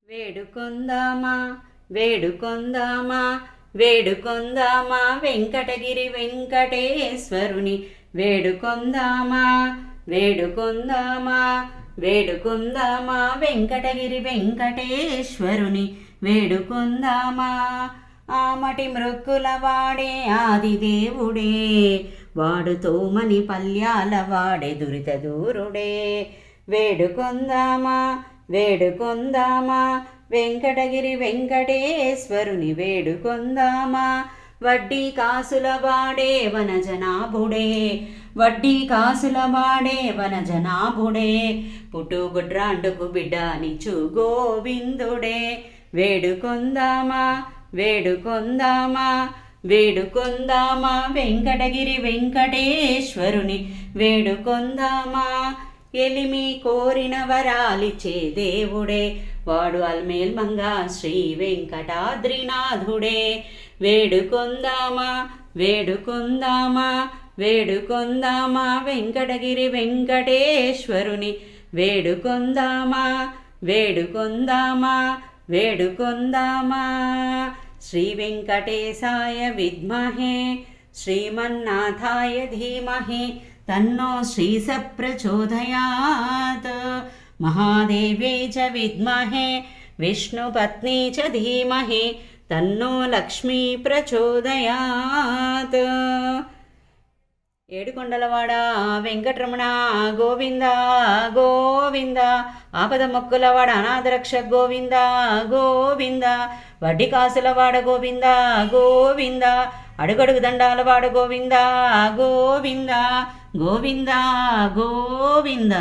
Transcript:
వేడుకొందామా వేడుకొందామా వేడుకొందామా వెంకటగిరి వెంకటేశ్వరుని వేడుకొందామా వేడుకొందామా వేడుకొందామా వెంకటగిరి వెంకటేశ్వరుని వేడుకొందామా ఆమటి మృక్కుల వాడే ఆదిదేవుడే వాడు తోమని పల్యాల వాడే దురిత దూరుడే వేడుకొందామా వేడుకొందామా వెంకటగిరి వెంకటేశ్వరుని వేడుకొందామా వడ్డీ కాసుల వాడే వనజనాభుడే వడ్డీ కాసుల వాడే వనజనాభుడే పుట్టుగుడ్రాండుకు బిడ్డానిచు గోవిందుడే వేడుకొందామా వేడుకొందామా వేడుకొందామా వెంకటగిరి వెంకటేశ్వరుని వేడుకొందామా ఎలిమి కోరిన వరాలిచ్చే దేవుడే వాడు అల్మేల్ మంగా శ్రీ వెంకటాద్రినాథుడే వేడుకొందామా వేడుకొందామా వేడుకొందామా వెంకటగిరి వెంకటేశ్వరుని వేడుకొందామా వేడుకొందామా వేడుకొందామా శ్రీ వెంకటేశాయ విద్మహే శ్రీమన్నాథాయ ధీమహి తన్నో శ్రీశ ప్రచోదయాత్ మహాదేవ్యై చ విద్మహే విష్ణుపత్ని చ ధీమహి తన్నో లక్ష్మీ ప్రచోదయాత్. ఏడుకొండలవాడ వెంకటరమణ గోవింద గోవింద ఆపద మొక్కులవాడ అనాథరక్ష గోవింద గోవింద వడ్డీ కాసులవాడ గోవింద గోవింద అడుగడుగు దండాలవాడ గోవింద గోవింద గోవింద గోవింద.